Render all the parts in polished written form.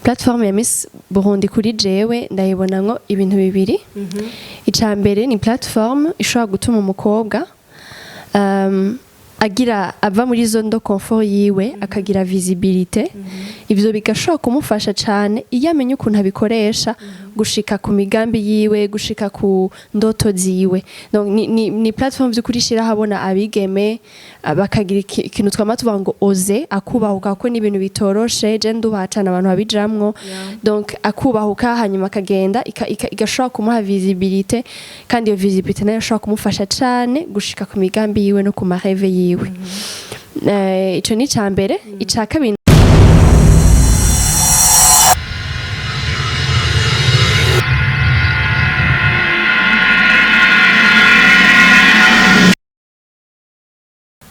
Plateforme ya Miss Burundi kuri jewe ndayibonamwo ibintu bibiri. Icambere ni plateforme ishobora gutuma umukobwa agira ava muri zone de confort yiwe akagira visibilité. Ivyo bigashobora kumufasha cyane iyo amenye ukuntu abikoresha gushika ku migambi yiwe, gushika ku ndoto ziwe. Donc ni plateforme by'ukuri shira habona abigeme bakagira ikintu twama tuvuga ngo oze akubahuka ko ni ibintu bitoroshe je ndubacana abantu babijamwo. Donc akubahuka hanyuma akagenda igashobora kumuha visibilité kandi iyo visibilité nayo ishobora kumufasha cyane gushika ku migambi yiwe no ku mareve yiwe. Ico ni cambere. Ica kabiri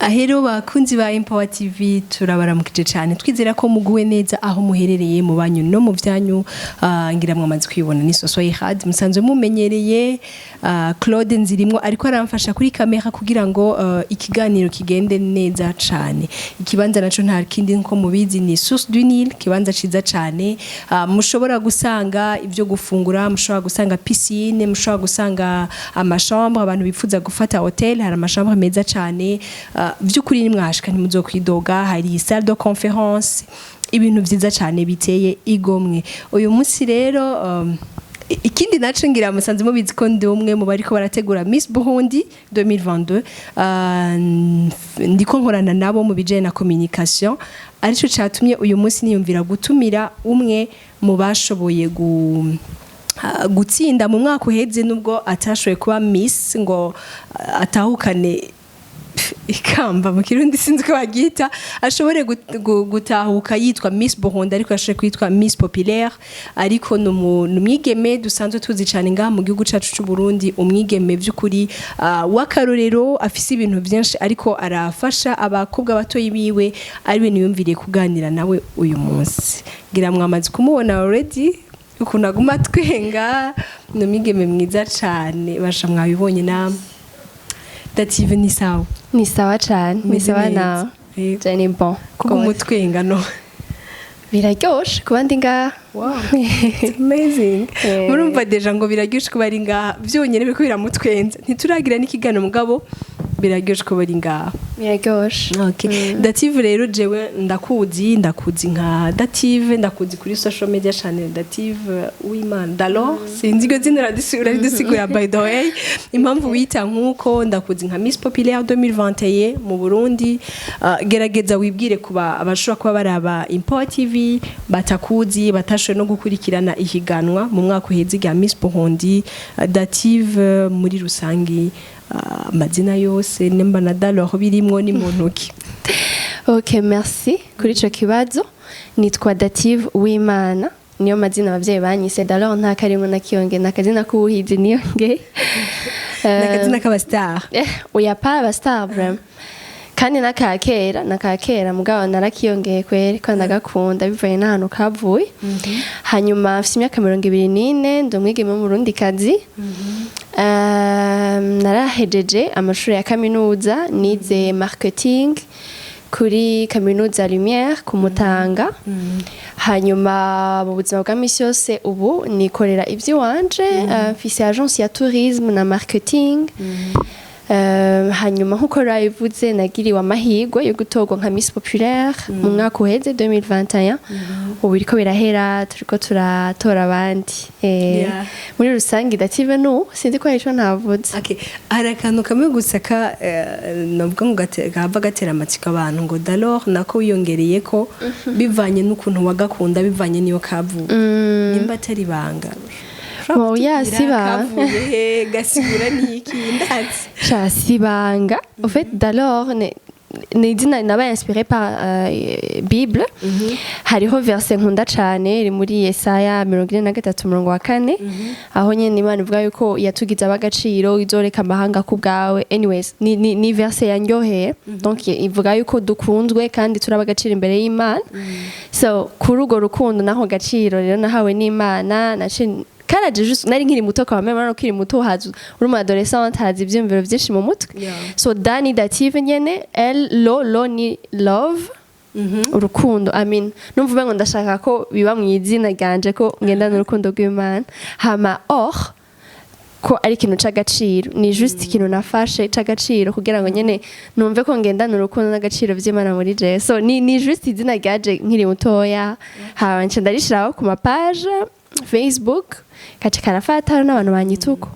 ahero bakunzi ba Empower TV turabaramukije cyane twizera ko muguwe neza aho muherereye mu banyu no mu vyanyu. Ngira mwamaze kwibona ni Soso Ihad musanzwe mumenyereye Claude Nzirimwo ariko aramfasha kuri kamera kugira ngo ikiganiro kigende neza cyane. Ikibanza naco nta kindi nko mubizi ni Source du Nil, kibanza ciza cyane. Mushobora gusanga ivyo gufungura, mushobora gusanga piscine, mushobora gusanga amachambre abantu bifuza gufata hotel, hari amachambre meza cyane. Vyukuri ni mwashika ntimuzokwidoga, hari salle de conférence, ibintu vyiza cyane biteye igomwe. Uyu munsi rero ikindi naco ngira musanze mubizi ko ndi umwe mu bariko barategura Miss Burundi 2022. Ndiko nkorana nabo mu bijanye na communication, arico catumye uyu munsi niyumvira gutumira umwe mu bashoboye gutsinda mu mwaka uheze nubwo atashoboye kuba Miss ngo atahukane ikamba mu kirundi sinzi ko bagita, ashobore gutahuka yitwa Miss Burundi ariko ashobore kwitwa Miss Populaire. Ariko numwigeme dusanzwe tuzi cyane ngaha mu gihugu cacu cy'u Burundi, umwigeme by'ukuri wakarorero afise ibintu byinshi ariko arafasha abakobwa batoyi biwe. Ariwe niyumviriye kuganira nawe uyu munsi. Ngira mwamaze kumubona already ukuntu aguma twenga, numwigeme mwiza cyane basha mwabibonye namwe. Dative ni sawa? Ni sawa cyane. Ni sawa nawe? Ni bon. Kuko umutwenga no biraryoshe kuba ndi ngaha. Wow, it's amazing. Murumva deja ngo biraryoshe kuba ari ngaha byonyene biriko biramutwenza. Ntituragira n'ikigano mugabo biraryoshe kuba ari ngaha. Biraryoshe. Okay. Dative rero jewe ndakuzi nka Dative, ndakuzi kuri social media channel Dative UWIMANA. Dalo sinzi go zina radisigura by the way. Impamvu wita nkuko ndakuzi nka Miss Populaire 2021 mu Burundi. Gerageza wibwire kuba abashobora kuba baraba Empower TV batakuzi batashoye no gukurikirana ihiganwa mu mwaka uheze ya Miss Burundi. Dative muri rusangi amazina yose nemba na Dalo birimwo ni muntuki. Okay, merci kuri ico kibazo. Nitwa Dative UWIMANA, niyo mazina abavyeyi banyise. Dalo nta karimwe nakiyonge, nakazina kubuhizi niyonge. Nakazina kaba star. Oya pa aba star vraiment. Kandi nakakera mugabo narakiyongeye kweri ko ndagakunda bivuye n'ahantu kavuye. Hanyuma afite imyaka 24 ndumwigeme mu Burundi kazi. Narahejeje amashuri ya kaminuza, nize marketing kuri kaminuza Lumière ku Mutanga. Hanyuma mu buzima bwa misi yose ubu nikorera ivy'iwanje, mfise agence ya tourisme na marketing. Hanyuma nkuko rayivuze nagiriwe amahirwe yo gutorwa nka Miss Populaire mu mwaka uheze 2021. Ubu biriko birahera turiko turatora abandi. Muri rusangi Dative no sinzi ko ico ntavuze. Okay, arakantu kamwe gusaka navuga ngo gahava gatera amatsiko abantu ngo d'alors nako wiyongereye ko bivanye n'ukuntu wagakunda bivanye niyo kavuye. Nimba atari banga Oya siba gasigura niki ndatse cha sibanga. En fait d'alors Nedina nabaye inspiré par Bible. Hariho verset nkunda cyane iri muri Yesaya 43:4 aho nyene Imana ivuga yuko yatugize abagaciro izoreka amahanga ku bwawe. Anyways ni verset yanyoheye. Donc ivuga yuko dukunzwe kandi turabagaciro imbere y'Imana. So kuri ugo rukundo naho gaciro rero nahawe n'Imana naci karaje juste nari nkiri muto kwa mema no kiri muto hazu uri mu adolescent hazi ivyumviro byinshi mu mutwe. So Dani Dative nyene L lo ni love urukundo amin numva ngo ndashaka ko biba mu izina ryanje ko ngendana urukundo rw'Imana hama ko ari ikintu c'agaciro ni juste ikintu nafashe c'agaciro kugira ngo nyene numve ko ngendana urukundo n'agaciro vy'Imana muri je so ni juste izina ryaje nkiri mutoya hama nce ndarishiraho ku mapage Facebook kaca karafata n'abantu banyituko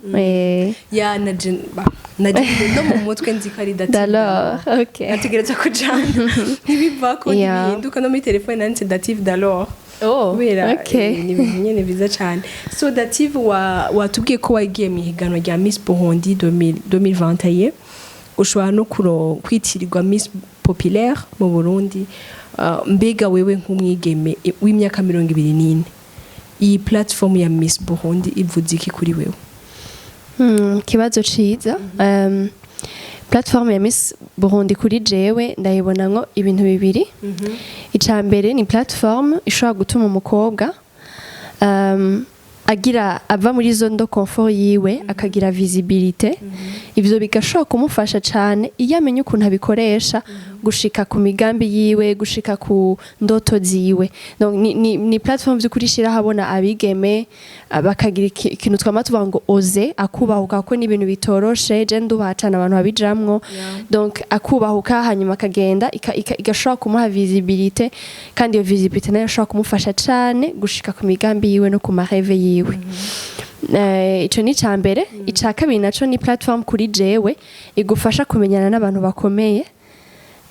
ya no mu mutwe nzi ko ari Dative okay nategereza kujana ntibiva ko nibihinduka no muri telefone nanditse Dative d'alors okay ni ibintu nyene biza cyane so Dative watubwiye ko wagiye mu higanwa rya Miss Burundi 2021 ushobora no kwitirirwa Miss Populaire mu Burundi mbega wewe nk'umwigeme w'imyaka 24 iyi platform ya Miss Burundi ivuze iki kuri wewe kibazo ciza platform ya Miss Burundi kuri jewe ndayibonamwo ibintu bibiri icambere ni platform ishobora gutuma umukobwa agira ava muri zone de confort yiwe akagira visibilité ivyo bigashobora kumufasha cyane iyo amenye ukuntu abikoresha gushika ku migambi yiwe gushika ku ndoto ziwe donc ni platform zikurishira habona abigeme bakagira ikintu twama tuvuga ngo oze akubahuka ko n'ibintu bitoroshe je ndubacana abantu babijamwo donc akubahuka hanyuma akagenda igashobora kumuha visibilité kandi iyo visibilité nayo ishobora kumufasha cyane gushika ku migambi yiwe no ku mareve yiwe ico ni cambere ica kabiri naco ni platform kuri jewe igufasha kumenyana n'abantu bakomeye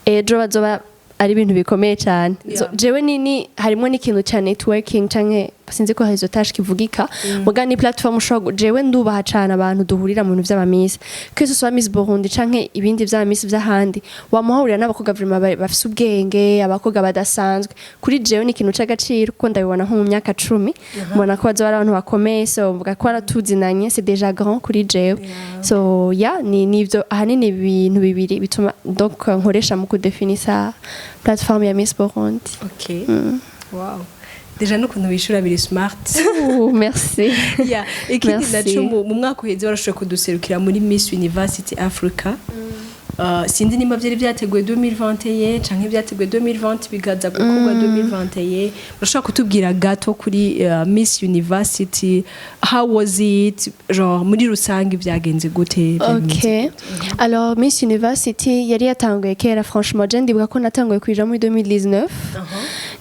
ejo bazoba ari ibintu bikomeye cyane jewe nini harimo n'ikintu cya networking canke sinzi ko hazo tash kivugika muga ni platform ushobora jewe ndubaha cyane abantu duhurira mu bintu by'abamisi kwese so Miss Burundi canke ibindi by'abamisi by'ahandi wamuhurira n'abakobwa vraiment bafise ubwenge abakobwa badasanzwe kuri jewe ni ikintu c'agaciro ko ndabibona nko mu myaka 10 mbona ko bazo abantu bakomeye so mvuga ko aratuzinanye c'est déjà grand kuri jewe so ni ivyo ahanini ibintu bibiri bituma donc nkoresha mu kudefinisa platform ya Miss Burundi. Okay. Wow. Deja no kuntu bishura biri smart. Merci. Yeah, ikindi naco mu mwaka uheze warashoboye kuduserukira muri Miss University Africa. Sindi nimba byari byateguye 2021 canke byateguye 2020 bigaza gukorwa 2021 urashaka kutubwira gato kuri Miss University how was it genre muri rusange byagenze gute Okay alors Miss University yari yatanguye kera franchement je ndibuka ko natanguye kwija muri 2019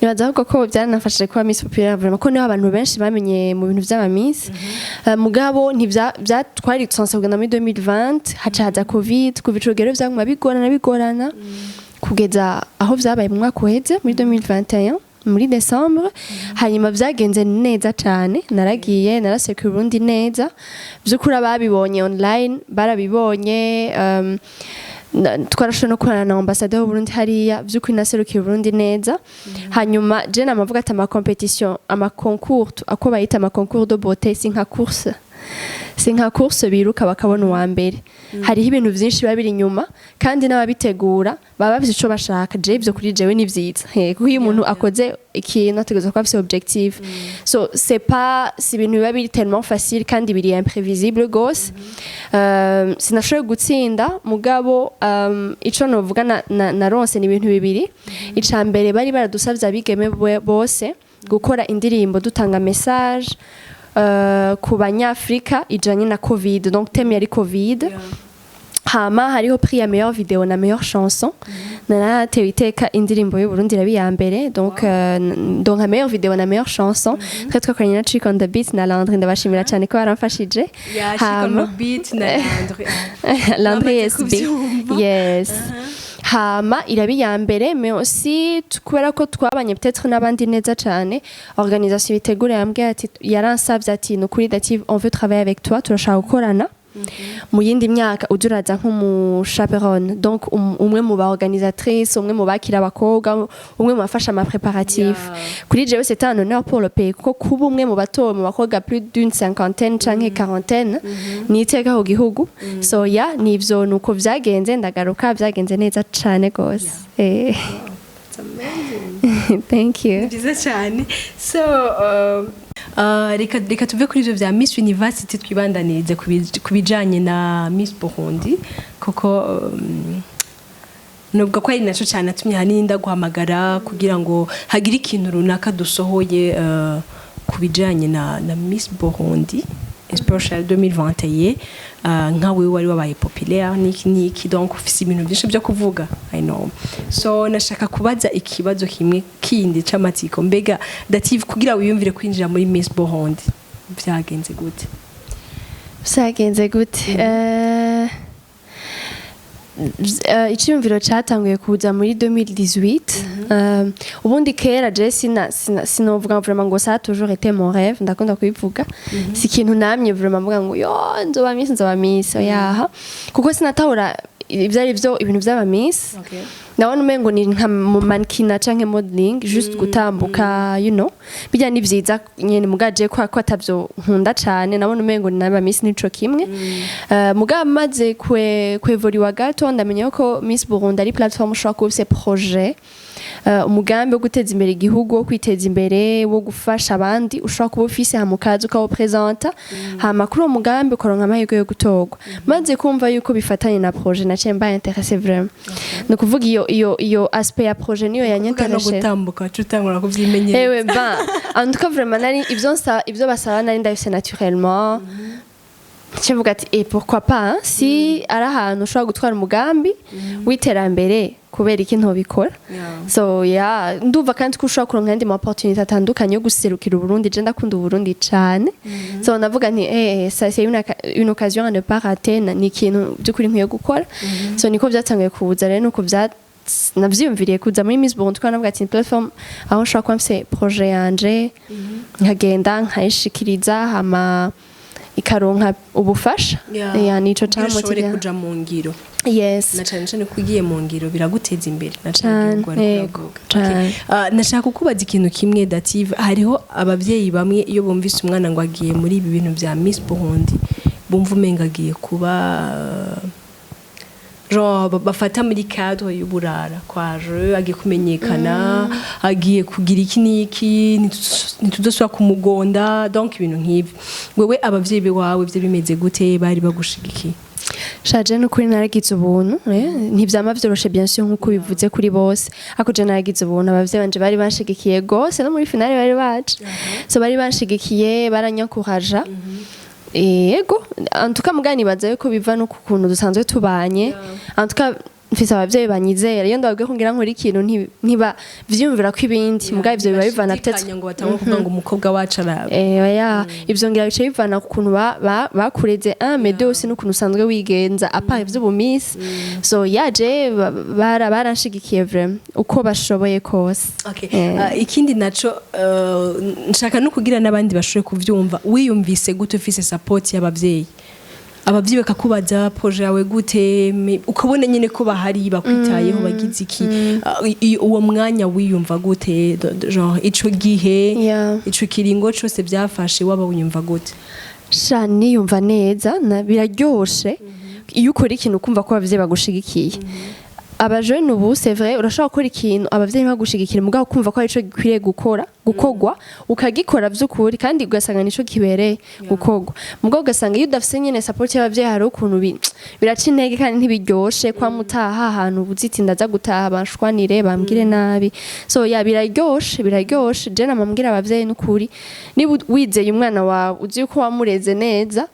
nibaza ko byaranafashije kuba Miss Populaire vraiment ko niho abantu benshi bamenye mu bintu by'aba Miss mugabo twari tusanzwe kugenda muri 2020 hacaza covid kubicogero byaguma bigorana kugeza aho vyabaye mu mwaka uheze muri 2021 muri December hanyuma byagenze neza cyane naragiye narasekura Burundi neza byukura babibonye online barabibonye twarashoboye no kurana na ambassadeur w'Uburundi hariya by'ukuri naserukiye Burundi neza hanyuma je namavuga ati ama concours ako bayita ama concours de beauté si nka course biruka bakabona uwa mbere hariho ibintu byinshi biba biri inyuma kandi n'ababitegura baba bafite ico bashaka je ibyo kuri jewe ni vyiza kuko iyo umuntu akoze ikintu ategerezwa kuba afite objectif so c'est ibintu biba biri tellement facile kandi biri imprévisible gose sinashoboye gutsinda mugabo ico novuga na ronse ni ibintu bibiri icambere bari baradusavye abigeme bose gukora indirimbo dutanga message ku banyafrika ijanye na covid donc thème yari covid hama hariho prix ya meilleure vidéo na meilleure chanson naratewe iteka indirimbo y'u Burundi rabi ya mbere donc la meilleure vidéo na meilleure chanson très twakoranye na Chick on the beat na Landry ndabashimira cyane ko baramfashije Chick on the beat na Landry SB yes hama irabi ya mbere mais aussi kubera ko twabanye peut-être n'abandi neza cyane organisation bitegura yambwiye ati yaransavye ati no kuri Dative on veut travailler avec toi turashaka gukorana mu yindi myaka ujuraza nk'umuchaperone donc umwe mu ba organisatrice umwe mu bakira abakobwa umwe mu bafasha ama préparatif kuri jewe c'est un honneur pour le pays ko kuba umwe mu bato mu bakobwa plus d'une cinquantaine canke quarantaine ni iteka ho gihugu so nivyo nuko vyagenze ndagaruka vyagenze neza cyane gose thank you byiza cyane so reka tuve kuri ivyo vya Miss University twibandanirize kubijanye na Miss Burundi kuko nubwo ko ari naco cyane atumye hanini ndaguhamagara kugira ngo hagire ikintu runaka dusohoye kubijanye na Miss Burundi Special 2021 nkawe wari wabaye populaire niki donc ufise ibintu byinshi byo kuvuga I know so nashaka kubaza ikibazo kimwe kindi c'amatsiko mbega Dative kugira wiyumvire kwinjira muri Miss Burundi byagenze gute icyumviro cyatanguye kuza muri 2018 ubundi kera je sinovuga vraiment ngo ça a toujours été mon rêve ndakunda kubivuga si ikintu namye vraiment mvuga ngo yo nzoba miss yaha kuko sinatahura ivyari byo ibintu by'aba miss ndabona umengo ni nka mannequin canke modeling just gutambuka you know bijya ni vyiza nyene mugaje ko atavyo nkunda cane nabona umengo ni naba miss nico kimwe muga maze kwevoliwa gato ndamenye ko Miss Burundi ari platform ushobora kuba ufise projet umugambi wo guteza imbere igihugu wo kwiteza imbere wo gufasha abandi ushobora kuba ufise hamukazi ukawo presenta hama kuri uwo mugambi ukoronka amahirwe yo gutorwa maze kumva yuko bifatanye na projet naciye mba intéressé vraiment no kuvuga iyo aspect ya projet niyo yanyentereshe no gutambuka tutangura kuvyimenyera ewe ba en tout cas vraiment nari ivyo basaba nari ndabise naturellement Chevuga ati pourquoi pas si ari ahantu ushobora gutwara umugambi witerambere kubera iki ntobikora so ndumva kandi ko ushobora kuronka andi opportunité atandukanye yo guserukira Burundi je ndakunda Burundi cyane so navuga nti ça c'est une occasion à ne pas rater ni ikintu by'ukuri nkwiye gukora so niko byatangiye kuza rero nuko navyiyumviriye kuza muri Miss Burundi ko navuga ati platform aho ushobora kuba mfise projet yanje nkagenda nkayishikiriza hama ikaronka ubufasha nico cyamutse kuja mu ngiro yes na cyane kugiye mu ngiro biraguteza imbere nashaka kukubaza ikintu kimwe Dative hariho abavyeyi bamwe iyo bumvise umwana ngo agiye muri ibi bintu bya Miss Burundi bumva umenga agiye kuba bafata muri cadre y'uburara kwaje agiye kumenyekana agiye kugira iki niki nitudoswa kumugonda donc ibintu nk'ibi wewe abavyeyi bawe bye bimeze gute bari bagushigikiye shaje no kuri naragize ubuntu ntivyama vyoroshe bien sûr nkuko bivuze kuri bose ako je naragize ubuntu abavyeyi banje bari banshigikiye gose no muri finale bari baje so bari banshigikiye baranyankuraja ego antuka mugani baza yuko biva no kukuntu dusanzwe tubanye antuka mfise abavyeyi banyizera iyo ndababwiye ko ngira nkora ikintu ntiba vyumvira ko ibindi muga ivyo biba bivana peut-être ngo batanga kuvuga ngo umukobwa wacu araba ivyo ngira bice bivana ku kuntu bakureze mais deux aussi n'ukuntu usanzwe wigenza apa ivyo bumisi so yaje baranshigikiye vraiment uko bashoboye kose ikindi naco nshaka no kugira n'abandi bashoboye kuvyumva wiyumvise gute ufise support y'abavyeyi abavyeyi bakakubaza projet yawe gute ukabona nyene ko bahari bakwitayeho bagize iki uwo mwanya wiyumva gute genre ico gihe ico kiringo cyose byafashe waba wiyumva gute shani yumva neza biraryoshe iyo ukora ikintu kumva ko abavyeyi bagushigikiye abajene ubu c'est vrai urashaka gukora ikintu abavyeyi bagushigikira mugabo kumva ko arico gikwiriye gukogwa ukagikora vy'ukuri kandi ugasanga nico kibereye gukogwa mugabo ugasanga iyo udafise nyene support y'abavyeyi hari ukuntu biraca intege kandi ntibiryoshe kwa mutaha ahantu ubuziti ndaza gutaha bashwanire bambwire nabi so biraryoshe je namambwira abavyeyi n'ukuri niba wizeye umwana wawe uzi ko wamureze neza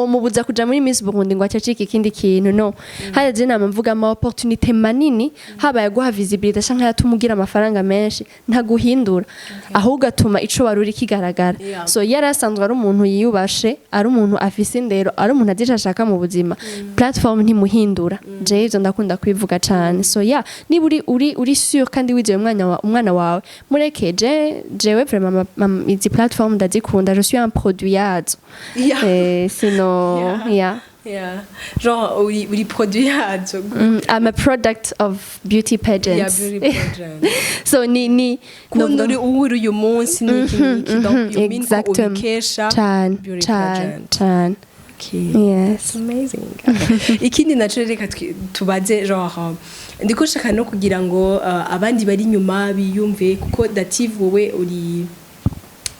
mubuza kuja muri Miss Burundi ngo acacike ikindi kintu no haya je namvuga ama opportunité manini haba yaguha visibilité canke yatumugira amafaranga menshi ntaguhindura aho ugatuma ico waruri kigaragara so yarasanzwe ari umuntu yiyubashe ari umuntu afise indero ari umuntu adishashaka mu buzima platform ntimuhindura je ivyo ndakunda kwivuga cyane so niba uri sûr kandi wizeye umwana wawe mureke jewe vraiment izi platform ndazikunda je suis un produit yazo sinon genre uri produit yazo I'm a product of beauty pageants beauty pageants so ni kuno uri uyu munsi niki donc you mean ko ubikesha beauty pageant yes amazing ikindi naco reka tubaze genre ndiko shaka no kugira ngo abandi bari nyuma biyumve kuko Dative wowe uri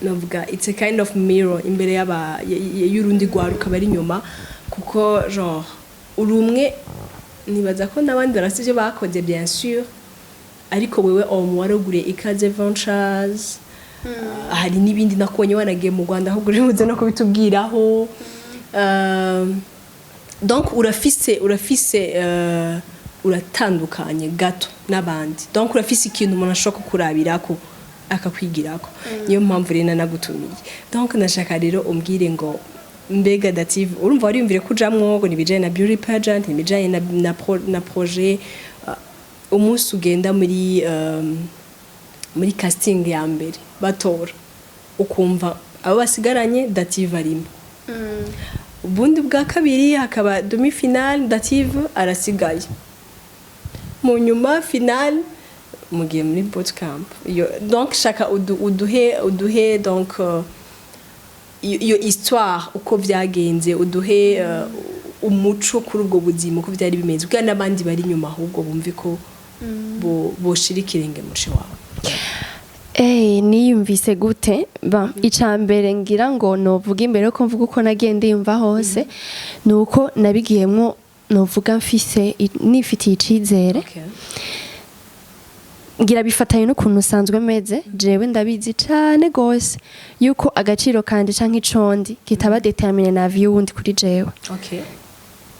navuga it's a kind of mirror imbere y'urundi gwaruka bari nyuma kuko genre uri umwe nibaza ko n'abandi barafite ibyo bakoze bien sûr ariko wewe waruguriye ikaze ventures hari n'ibindi nakonye wanagiye mu Rwanda ahubwo uribuze no kubitubwiraho donc urafise uratandukanye gato n'abandi donc urafise ikintu umuntu ashobora kukurabirako akakwigirako niyo mpamvu rero nagutumiye donc nashaka rero umbwire ngo mbega Dative urumva wariyumvire kujamwo ngo nibijanye na beauty pageant nibijanye na projet umunsi ugenda muri casting ya mbere batora ukumva abo basigaranye Dative arimo ubundi bwa kabiri hakaba demi finale Dative arasigaye mu nyuma finale mugiye muri bootcamp donc shaka uduhe donc iyo histoire uko vyagenze uduhe umuco kuri ubwo buzima uko vyari bimeze kuko n'abandi bari nyuma ahubwo bumve ko boshira ikirenge muci wawe niyumvise gute icambere ngira ngo novuga imbere ko mvuga uko nagende yumva hose nuko nabigiyemwo novuga mfise nifitiye icizere ngira bifatanye n'ukuntu usanzwe meze jewe ndabizi cyane gose yuko agaciro kandi canke icondi kitaba determine na vie wundi kuri jewe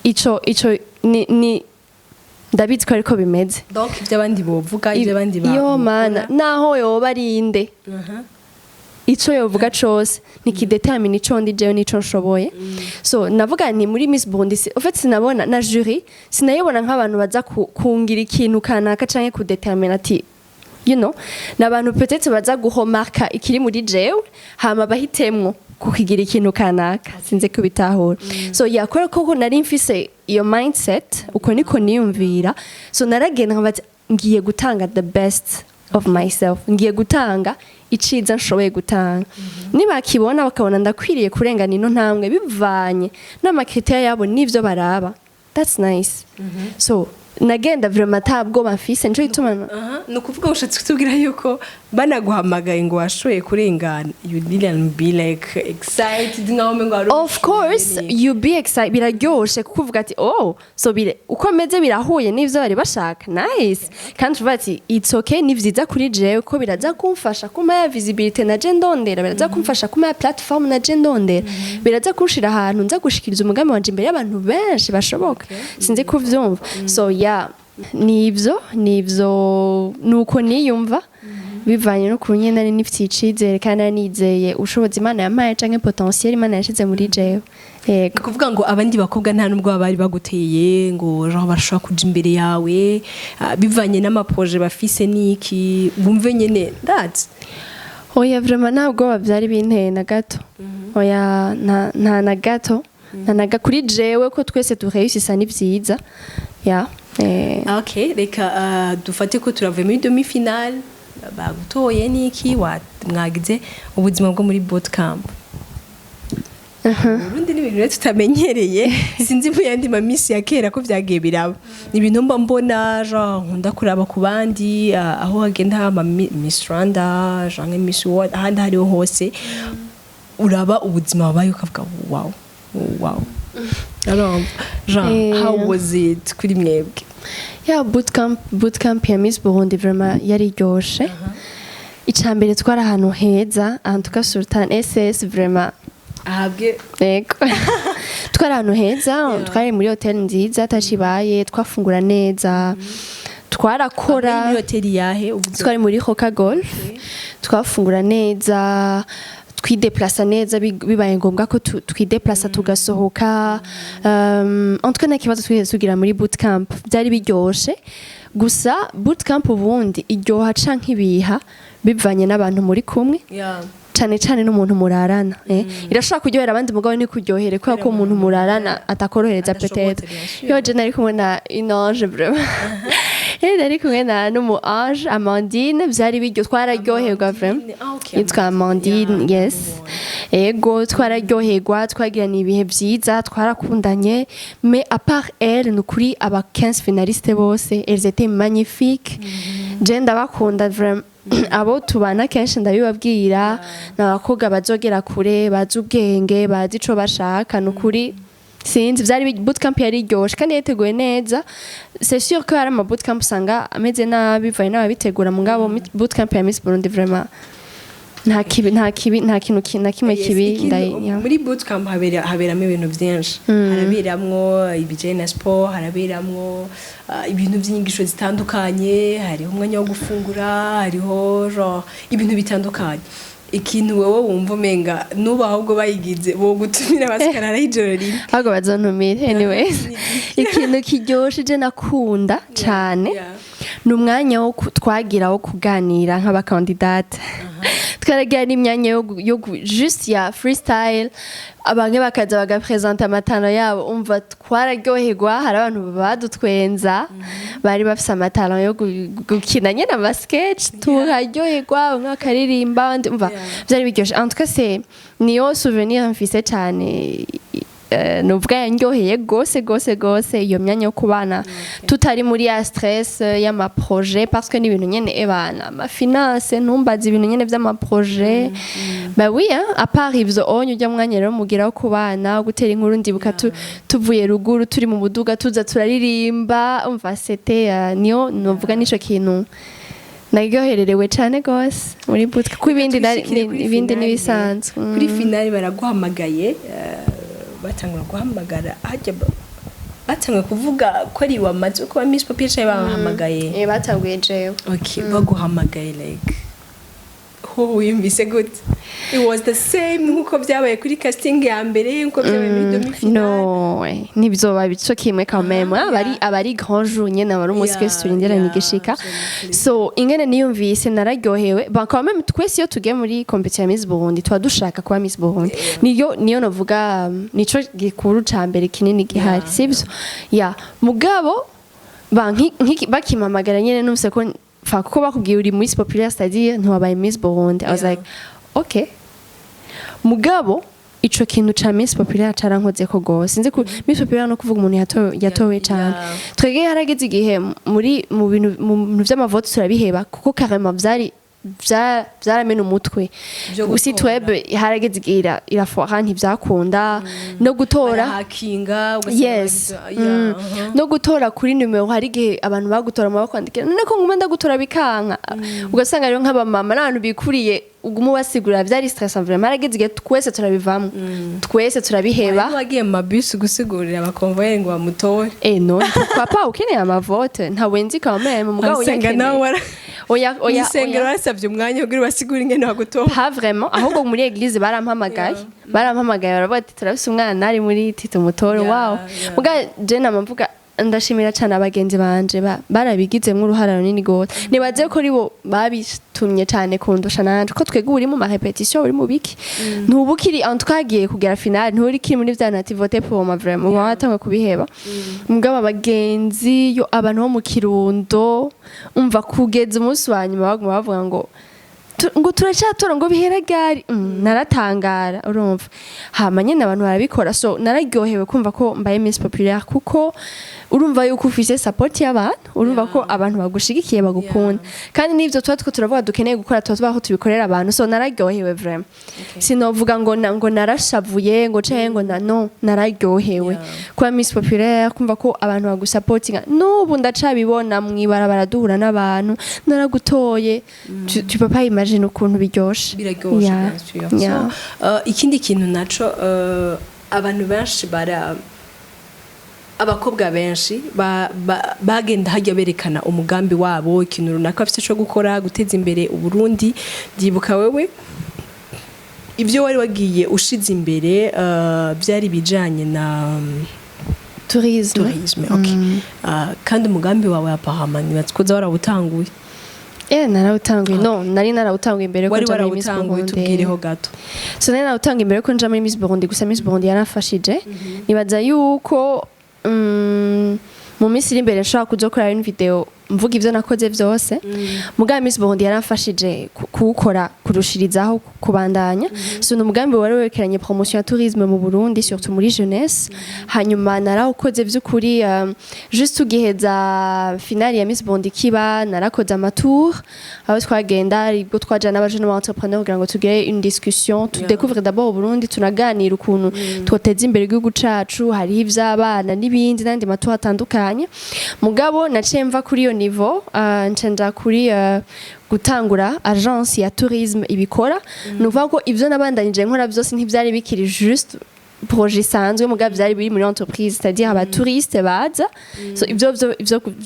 ico ni ndabizi ko ariko bimeze donc ivy'abandi bovuga ivy'abandi ba yo mana naho yoba arinde ico yovuga cose nikidetermine icondi jewe nico nshoboye so navuga ni muri Miss Burundi en fait sinabona na jury sinayibona nk'abantu baza kungira ikintu kanaka canke kudetermine ati you know n'abantu peut-être baza guhomarka ikiri muri jewe hama bahitemwo kukigira ikintu kanaka sinze kubitahura so yakora koko nari mfise iyo mindset uko niko niyumvira so naragenda nkabati ngiye gutanga the best of myself ngiye gutanga iciza nshoboye gutanga nibakibona bakabona ndakwiriye kurengana ino ntambwe bivanye n'amakriteri yabo n'ivyo baraba that's nice so nagenda vraiment tabwo bafise nco itumana nukuvuga ushatse kutubwira yuko banaguhamagaye ngo washoye kurengana you didn't be like excited ngaho ngo of course you be excited biraryoshe kuvuga ati oh so bire uko meze birahuye n'ivyo bari bashaka nice kandi tuvuga ati it's okay nivyiza kuri jewe ko biraza kumfasha kuma ya visibility na je ndondera biraza kumfasha kuma ya platform na je ndondera biraza kunshira ahantu nza gushikiriza umugambi wanje imbere y'abantu benshi bashoboka sinzi kuvyumva so nivyo nuko niyumva bivanye no kunye nari nifite icizere kandi nanizeye ushoboza Imana yampaye canke potentiel Imana yashize muri jewe yego kuvuga ngo abandi bakobwa nta nubwo bari baguteye ngo genre barashobora kuja imbere yawe bivanye n'amaprojet bafise niki bumve nyene that oya vraiment ntabwo bavyari binteye na gato oya nta na gato nanaga kuri jewe ko twese tureusisa ni vyiza okay reka dufate ko turavuye muri demi finale bagutoye niki mwagize ubuzima bwo muri bootcamp urundi ni ibintu tutamenyereye sinzi mu yandi mamisi ya kera ko vyagiye biraba ni ibintu mba mbona genre nkunda kuraba ku bandi aho hagenda hama Miss Rwanda genre Miss World ahandi hariho hose uraba ubuzima babaye ukavuga wow alors genre how was it kuri mwebwe bootcamp ya Miss Burundi vraiment yari ryoshe icambere twara ahantu heza ahantu ka Sultan SS vraiment ahabwe yego twara ahantu heza twari muri hotel nziza tacibaye twafungura neza twarakora muri hotel yahe twari muri Hoka Golf twafungura neza twideplasa neza bibaye ngombwa ko twideplasa tugasohoka en tout cas nakibazo twigeze tugira muri bootcamp byari biryoshe gusa bootcamp ubundi iryoha canke ibiha bivanye n'abantu muri kumwe cane n'umuntu murarana irashobora kuryohera abandi mugabo ni kuryohere kubera ko umuntu murarana atakorohereza peut-être yo je nari kumwe na Inange vraiment nari kumwe na n'umu Ange Amandine vyari biryo twararyoherwa vraiment yitwa Amandine yes ego twararyoherwa twagirana ibihe vyiza twarakundanye mais à part elle nukuri aba 15 finalistes bose elles étaient magnifiques je ndabakunda vraiment abo tubana kenshi ndabibabwira n'abakobwa bazogera kure bazi ubwenge bazi ico bashaka nukuri sinzi vyari bootcamp yari ryoshe kandi yateguye neza. C'est sûr ko hari ama bootcamp usanga ameze nabi bivaye n'ababitegura mugabo bootcamp ya Miss Burundi vraiment nta kintu na kimwe kibi muri bootcamp haberamo ibintu byinshi haraberamwo ibijanye na sport haraberamwo ibintu by'inyigisho zitandukanye hariho umwanya wo gufungura hariho ibintu bitandukanye ikintu wowe wumva umenga nuba ahubwo bayigize bo gutumira basikarara ijoro rimwe ahubwo bazontumira anyways ikintu kiryoshe je nakunda cyane ni umwanya wo twagira wo kuganira nk'abakandidate twaragira n'imyanya yo just ya freestyle abange bakaza bagapresenta amatano yabo umva twararyoherwa hari abantu badutwenza bari bafise amatano yo gukina nyene ama sketch turaryoherwa umwe akaririmba umva byari biryoshe en tout cas c'est niyo souvenir mfise cyane nuvuga yanyoheye gose iyo myanya yo kubana tutari muri ya stress y'ama projet parce que ni ibintu nyene ebana ama finance ntumbaza ibintu nyene vy'ama projet bah oui hein à part ivyo onye ujya mwanya rero mugira wo kubana gutera inkuru ndibuka tuvuye ruguru turi mu buduga tuza turaririmba umva c'était niyo nuvuga nico kintu naryohererewe cyane gose muri butka ku ibindi nibisanzwe kuri finale baraguhamagaye batangura guhamagara hajya batangura kuvuga ko ari wamaze uko Miss Populaire cyane bahamagaye batanguye jewe okay baguhamagaye like ho wimvise good it was the same nkuko byabaye kuri casting ya mbere nkuko byabaye muri demi finale no nibyoba bico kimwe quand même abari grand jour nyene abari umusike turindira nigishika so ingene niyumvise nararyohewe ba quand même twese iyo tugiye muri competition ya Miss Burundi twadushaka kuba Miss Burundi niyo navuga nico gikuru ca mbere kinini gihari sivyo ya mugabo bakimamagara nyene numse ko kuko bakubwiye uri Miss Populaire c'est-à-dire ntiwabaye Miss Burundi I was like okay mugabo ico kintu ca Miss Populaire carankoze ko gose sinzi ku Miss Populaire no kuvuga umuntu yatowe cyane twege yarageze igihe mu bintu vy'amavote turabiheba kuko carrément vyaramena umutwe usi twebe harageze igira irafuha ntivyakunda no gutora hakinga yes no gutora kuri numero hari igihe abantu bagutora mu bakwandikira none ko nguma ndagutora bikanka ugasanga rero nk'abamama n'abantu bikuriye ugumu basigura vyari stressant vraiment harageze igihe twese turabivamo twese turabiheba wagiye mu bus gusigurira abakonvoyeri ngo bamutore non pourquoi pas ukeneye amavote nta wenzi quand même mugabo yakeneye oya isengero basavye umwanya kugira basigura ingene bagutora pas vraiment ahubwo muri église barampamagaye baravuga ati turafise umwana ari muri Tito Mutoro wow muga je namvuga ndashimira cyane abagenzi banje barabigizemo uruhara runini gose nibaze ko ribo babitumye cyane kundusha nanje ko twege uri mu ma repetition uri mu biki ntubukiri antwagiye kugera finale nturi kiri muri vya nati voter pour ma vraiment watangwe kubiheba mugabo abagenzi yo abantu bo mu Kirundo umva kugeza umunsi wanyuma bavuga ngo turacatora ngo bihera gari naratangara urumva hama nyene abantu barabikora so nararyohewe kumva ko mbaye Miss Populaire kuko urumva yuko ufise support y'abantu urumva ko abantu bagushigikiye bagukunda kandi nivyo twatwo turavuga dukeneye gukora tubaho tubikorera abantu so nararyohewe vraiment sinovuga ngo narashavuye ngo canke ngo no nararyohewe kwa Miss Populaire kumva ko abantu bagusupportinga n'ubu ndacabibona mwibarabara duhura n'abantu naragutoye tu peux pas imagine ukuntu biryoshe ikindi kintu naco abantu benshi abakobwa benshi bagenda hajya berekana umugambi wabo ikintu runaka bafite cyo gukora guteza imbere uburundi byibuka wewe ibyo wari wagiye ushize imbere byari bijanye na tourisme okay kandi umugambi wawe apparemment batskoza warawutanguye narawutanguye nari narawutanguye imbere ko nja muri Miss Burundi tubwireho gato so nari narawutanguye imbere ko nja muri Miss Burundi gusa Miss Burundi yarafashije nibaza yuko mu minsi iri imbere nshaka kuzokora une video mvuga ivyo nakoze vyose mugambi Miss Burundi yaramfashije kuwukora kurushirizaho kubandanya so n'umugambi wari werekeranye promotion ya tourisme mu Burundi surtout muri jeunesse hanyuma narawukoze vy'ukuri juste ugiheza finale ya Miss Burundi kiba narakoze amatour aho twagenda ibwo twaja n'abajeune entrepreneurs kugira ngo tugire une discussion tu découvrir d'abord au Burundi tunaganira ukuntu twoteza imbere igihugu cacu hari ivy'abana n'ibindi nandi matour atandukanye mugabo naciye mva kuri iyo niveau ncenda kuri gutangura agence ya tourisme ibikora nuvuga ko ivyo nabandanije nkora byose ntivyari bikiri juste projet sanzwe mugabo vyari biri muri entreprise c'est-à-dire aba touristes baza so ivyo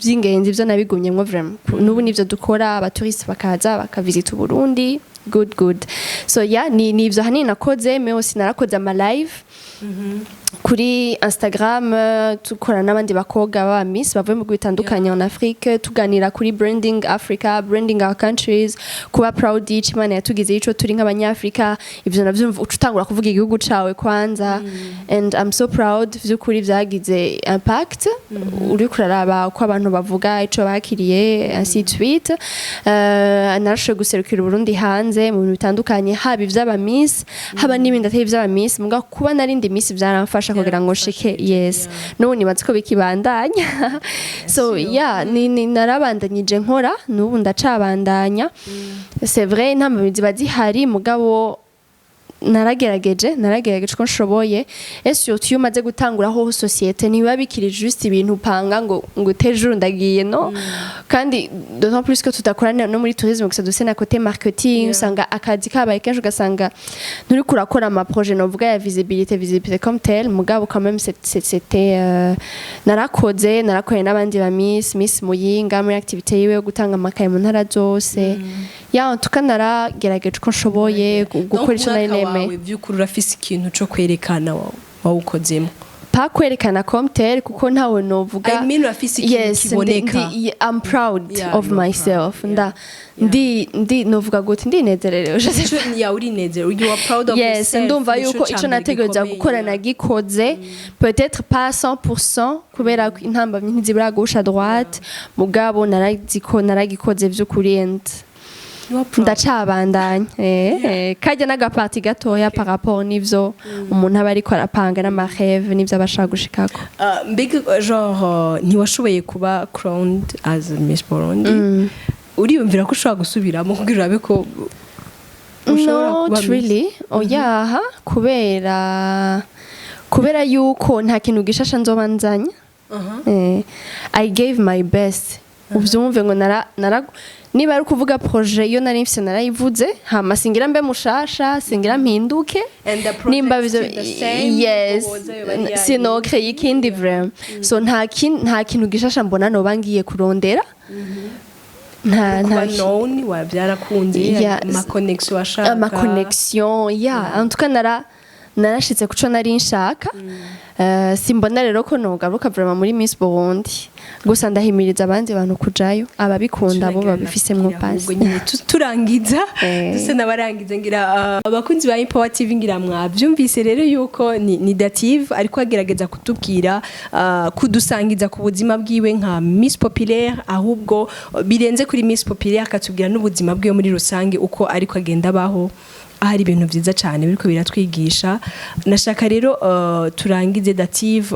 vy'ingenzi ivyo nabigumyemwo vraiment nubu nivyo dukora aba touristes bakaza bakavisita Burundi good so ni ivyo hanini nakoze mais aussi narakoze ama live kuri Instagram tukorana n'abandi bakobwa ba Miss bavuye mu bitandukanye en Afrique tuganira kuri branding Africa branding our countries kuba proud each Imana yatugize ico turi nk'abanyafrika ivyo navyo utangura kuvuga igihugu cawe kwanza and I'm so proud vy'ukuri vyagize impact uri kuraraba ko abantu bavuga ico bakiriye ainsi de suite narashoboye guserukira Burundi hanze mu bintu bitandukanye haba ivy'aba Miss haba n'ibindi atari ivy'aba Miss muga kuba narindi Miss vyaramfasha kugira ngo shike yes nubu nibaze ko bikibandanya so ni narabandanyije nkora nubu ndacabandanya c'est vrai ntambamizi bazihari mugabo naragerageje ko nshoboye surtout iyo umaze gutanguraho societe niba bikiri juste ibintu upanga ngo tejo ndagiye no kandi d'autant plus que tutakorana no muri tourisme gusa duse na côté marketing usanga akazi kabaye kenshi ugasanga nturi kurakora ama projet novuga ya visibilité comme tel mugabo quand même c'était narakoze n'abandi ba Miss Muyinga muri activité yiwe yo gutanga amakaye mu ntara zose en tout cas naragerageje ko nshoboye gukora ico nari wawe by'ukuri urafise ikintu cyo kwerekana wawukozemo pa kwerekana comme tel kuko ntawe novuga I mean urafise ikintu kiboneka I'm proud of myself ndi novuga gute ndinezererewe ya urinezere you are proud of yourself yes ndumva yuko ico nategereza gukora nagikoze peut-être pas 100% kubera intambamye ntizibura gauche droite mugabo naragikoze vy'ukuri and ndacabandanya kajya n'agaparti gatoya par rapport n'ivyo umuntu aba ariko arapanga n'amareve n'ivyo abashaka gushikako big genre ntiwashoboye kuba crowned as Miss Burundi uriyumvira ko ushobora gusubiramo kugira urabe ko ushobora kuba really oyaha kubera yuko nta kintu gishasha nzobanzanya I gave my best uvyumve ngo niba ari kuvuga projet yo nari mfise narayivuze hama singira mbe mushasha singira mpinduke nimba yes sino créer ikindi vraiment so nta kintu gishasha mbona no bangiye kurondera nta known wa byarakunze ma connection washaka ma connection en tout cas narashitse kuco nari nshaka simbona rero ko nogaruka vraiment muri Miss Burundi gusa ndahimiriza abandi bantu kujayo ababikunda bo babifisemwo pasi turangiza duse nabarangiza ngira abakunzi ba Power TV ngira mwavyumvise rero yuko ni Dative ariko agerageza kutubwira kudusangiza ku buzima bwiwe nka Miss Populaire ahubwo birenze kuri Miss Populaire akatubwira n'ubuzima bwiwe muri rusange uko ariko agenda baho hari ibintu byiza cyane biriko biratwigisha nashaka rero turangize Dative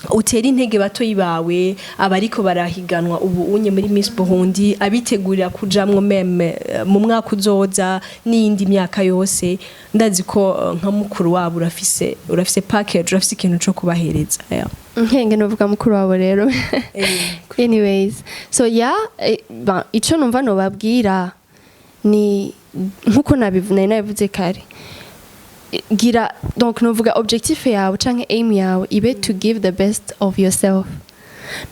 utera intege batoyi bawe abariko barahiganwa ubu unye muri Miss Burundi abitegurira kujamwo meme mu mwaka uzoza n'indi myaka yose ndazi ko nka mukuru wabo urafise package urafise ikintu cyo kubahereza nkenge novuga mukuru wabo rero anyways so ico numva no babwira ni nkuko nabivuze kare gira donc novuga objectif yawe canke aim yawe ibe to give the best of yourself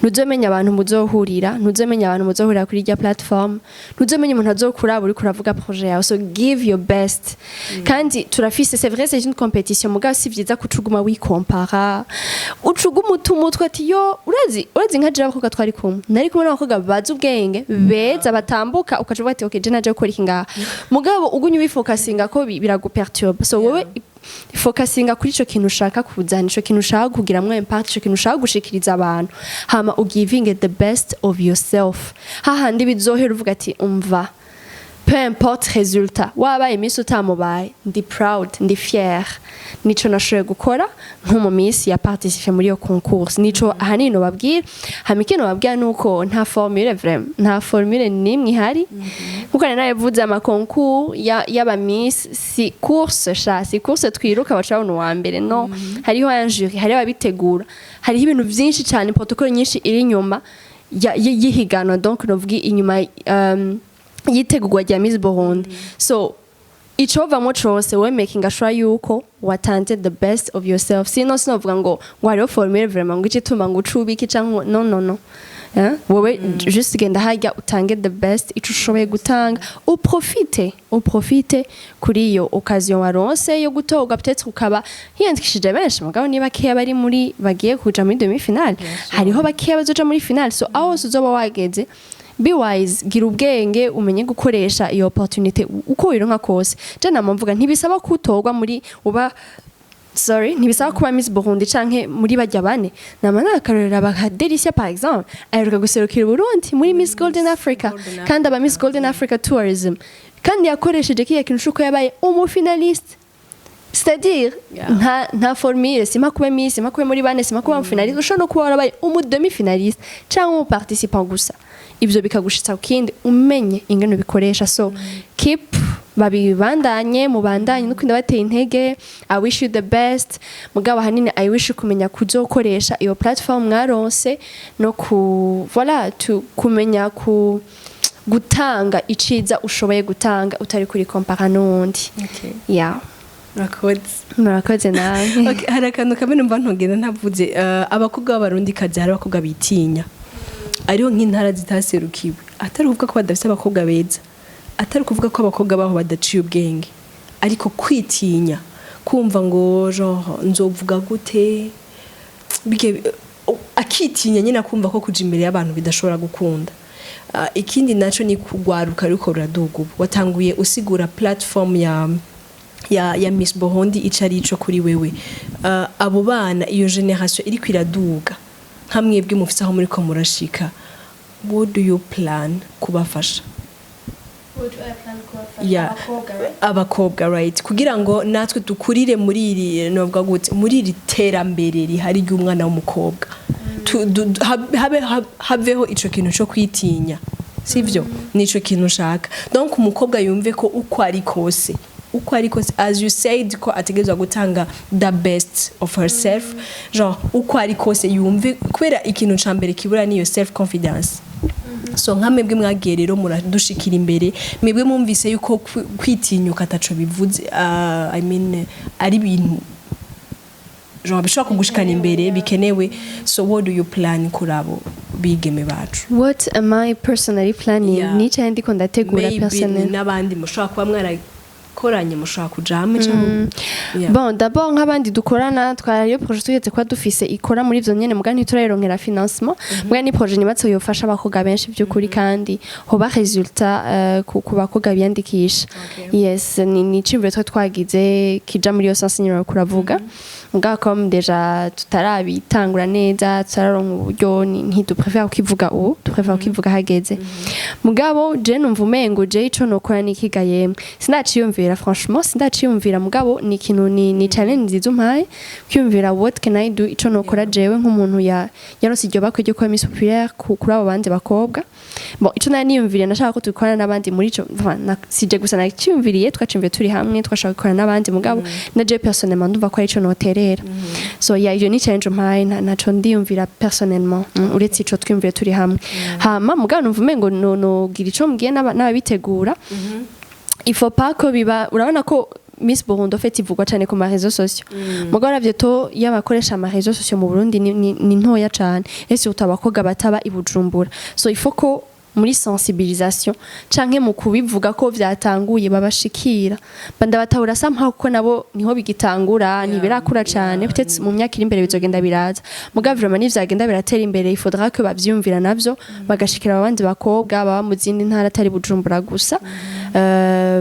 ntuzomenya abantu muzohurira kuri irya platform ntuzomenya umuntu azokuraba uri kuravuga projet yawe so give your best kandi turafise c'est vrai c'est une compétition mugabo si vyiza kucuguma wikompara ucuguma utumutwe ati yo urazi nka jira abakobwa twari kumwe nari kumwe n'abakobwa bazi ubwenge beza batambuka ukavuga ati okay je naje gukora iki ngaha mugabo ugunye wifokasinga ko biraguperturba so wowe focusinga kuri ico kintu ushaka kuzana, ico kintu ushaka kugiramwo impact, ico kintu ushaka gushikiriza abantu, hama ugiving the best of yourself. Hahandi bizohera uvuga ati umva, peu importe résultat, wabaye Miss utamubaye, ndi proud, ndi fier, nico nashoboye gukora nko Miss ya participer muri yo concours, nico ahanini babwira. Hama ikintu babwira nuko nta formule vraiment, nta formule nimwe ihari. Kuko naravuze ama concours y'aba Miss si course si course twiruka bacabona uwa mbere, no. Hariho un jury, hariho abitegura, hariho ibintu byinshi cyane, protocole nyinshi iri nyuma y'ihiganwa, donc novuga inyuma yitegurwa rya Miss Burundi. So icovamwo cose we making sure yuko watanze the best of yourself. Sinovuga ngo hariho formule vraiment ngo icituma ngo ucubiki canke no. Wowe just genda hajya utange the best ico ushoboye gutanga, uprofite kuri iyo occasion waronse yo gutorwa. Peut-être ukaba hiyandikishije benshi, mugabo niba keya bari muri bagiye kuja muri demi finale, hariho bakeya bazoja muri finale. So aho uzoba wageze, be wise, gira ubwenge, umenye gukoresha iyo opportunity uko wironka kose. Je namvuga ntibisaba kutorwa muri ntibisaba kuba Miss Burundi canke muri bajya bane. Namana akarorera baka Delicia par exemple, aheruka guserukira Burundi muri Miss Golden Africa, kandi aba Miss Golden Africa Tourism, kandi yakoresheje kiya kintu shuko yabaye finaliste. C'est-à-dire nta formule, sima kuba Miss, sima kuba muri bane, sima kuba finaliste, ushobora no kuba warabaye demi finaliste canke participant gusa. Ibyo bikagushitsa kindi umenye ingene bikoresha. So keep babibandanye mubandanye no kwinda bateye intege. I wish you the best. Mugabo hanini I wish kumenya kuzokoresha iyo platform mwaronse no kumenya gutanga iciza ushoboye gutanga utari kuri compara n'undi. Yeah. Murakoze nawe. Okay, hari akantu kamwe numva ntogenda ntavuze. Abakobwa b'abarundi kabyara abakobwa bitinya, ariho nk'intara zitaserukiwe, atari kuvuga ko badafite abakobwa beza, atari kuvuga ko abakobwa baho badaciye ubwenge, ariko kwitinya, kumva ngo nzovuga gute, akitinya nyine akumva ko kuja imbere y'abantu bidashobora gukunda. Ikindi naco ni kugwaruka ariko ruraduga. Watanguye usigura platform ya Miss Burundi icari ico kuri wewe. Abo bana iyo generation iri kwiraduga, hamwebwe mufise aho muri ko murashika, what do you plan kubafasha? Abakobwa right, kugira ngo natwe dukurire muri iri novuga gute, muri iri terambere rihari ry'umwana w'umukobwa, habeho ico kintu cyo kwitinya, sivyo? Nico kintu ushaka. Donc umukobwa yumve ko uko ari kose, as you said, ko ategerezwa gutanga the best of herself. Uko ari kose yumve, kubera ikintu cambere kibura niyo self confidence. So nkamwebwe mwagiye rero muradushikira imbere, mwebwe mumvise yuko kwitinyuka ataco bivuze, I mean ari bintu bishobora kugushikana imbere bikenewe. So what do you plan kurabo bigeme bacu? What am I personally planning? Nicha ndiko ndategura personally. N'abandi mushobora kuba mwarakoranye, mushobora kuja hamwe cyangwa bon, d'abord nk'abandi dukorana twariyo projet tugeze kwa dufise ikora muri ivyo nyene, mugani ntiturayironkera financement. Mugani projet nibatse yofasha abakobwa benshi by'ukuri, kandi hoba resultat ku bakobwa biyandikisha. Yes, ni cimvire twagize kija muri yo sensinyiro kuravuga. Mugabo comme déjà tutarabitangura neza, turaronka uburyo, ntidupréfère ukivuga dupréfère ukivuga hageze. Mugabo je numva umengo je ico nokora nikigaye, sindaciyumvira franchement, sindaciyumvira. Mugabo ni ikintu ni challenge nziza umpaye kwiyumvira what can I do, ico nokora jewe nk'umuntu yaronse iryo bakwe ryo kuba Miss Populaire kuri abo bandi bakobwa. Bon, ico niyumviriye nashaka ko tukorana n'abandi muri ico, sije gusa nakiyumviriye, twacimviye turi hamwe, twashaka gukorana n'abandi. Mugabo na je personnellement ndumva ko ari ico noterera. So iyo ni challenge umpaye, naco ndiyumvira personnellement, uretse ico twiyumviye turi hamwe. Hama mugabo numva umengo no gira ico mbwiye n'ababitegura. Il faut pas ko biba, urabona ko Miss Burundi fait ivugwa cyane ku ma réseaux sociaux. Mugabo ravyo to yabakoresha ama réseaux sociaux mu Burundi ni ntoya cyane, ese utabakobwa bataba i Bujumbura. So il faut ko muri sensibilisation canke mu kubivuga ko vyatanguye babashikira banda batahura somehow ko nabo niho bigitangura, ntibirakura cyane, peut-être mu myaka iri imbere bizogenda biraza. Mugabo vraiment nivyagenda biratera imbere, il faudra que bavyumvira navyo bagashikira abandi bakobwa baba mu zindi ntara atari Bujumbura gusa.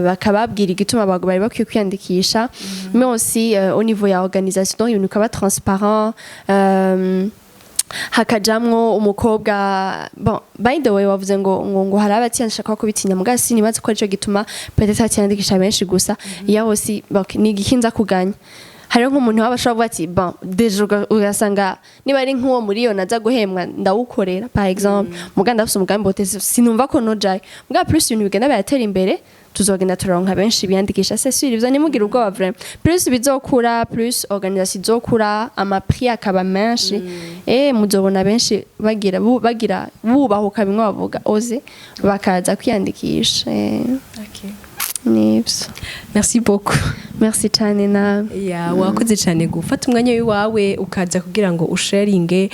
bakababwira igituma abagabo bari bakwiye kwiyandikisha mais aussi au niveau ya organisation donc ibintu bikaba transparent hakajamwo umukobwa bon by the way wavuze ngo hari abatiyandikisha kubitinya mugasi nibaze ko arico gituma peut-être atiyandikisha benshi gusa iya bose ni igikinza kuganya hariho nk'umuntu waba ashobora kuvuga ati bon deje ugasanga niba ari nk'uwo muri yo naza guhemwa ndawukorera par exemple muganda afite umugambi boteze sinumva ko nojaye muga plus ibintu bigenda bayatera imbere tuzogenda turonka benshi biyandikisha c'est sûr ivyo nimugira ubwoba vraiment plus bizokura plus organisation izokura ama prix akaba menshi muzobona benshi bagira bubahuka bimwe bavuga oze bakaza kwiyandikisha okay. Nibs. Merci beaucoup. Merci cyane na. Wakoze cyane gufata umwanya wawe ukaza kugira ngo usharinge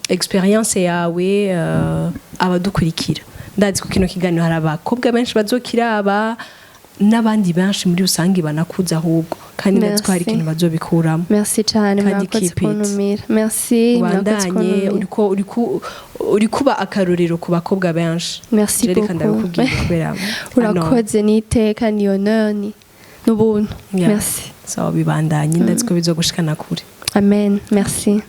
experience yawe abadukurikira. Ndazi ko kino kiganiro hari abakobwa benshi bazokiraba n'abandi benshi muri rusangi banakuza ahubwo kandi ndazi ko hari ikintu bazobikuramo. Merci cyane mwakoze kuntumira. Merci wandanye uri kuba akarorero ku bakobwa benshi. Merci beaucoup. Urakoze n'iteka ni honneur ni n'ubuntu. Merci. So bibandanye ndazi ko bizogushikana kure. Amen. Merci.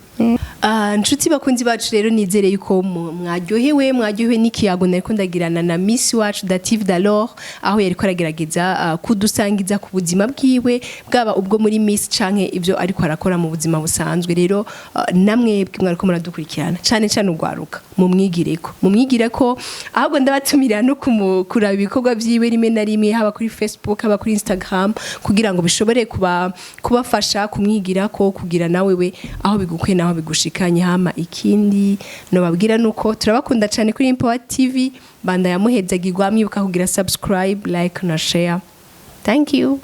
Nshuti bakunzi bacu rero nizere yuko mwaryohewe n'ikiyago nariko ndagirana na Miss wacu Dative d'alors aho yariko aragerageza kudusangiza ku buzima bwiwe bwaba ubwo muri Miss canke ivyo ariko arakora mu buzima busanzwe rero namwe mwariko muradukurikirana cyane ugwaruka mumwigire ko ahubwo ndabatumira no kuraba ibikorwa byiwe rimwe na rimwe haba kuri Facebook haba kuri Instagram kugira ngo bishobore kubafasha kumwigira ko kugira nawe we aho bigukwe naho bigushikanye hama ikindi no babwira nuko turabakunda cyane kuri Impower TV banda yamuhezagirwa mwibuka kugira subscribe like na share. Thank you.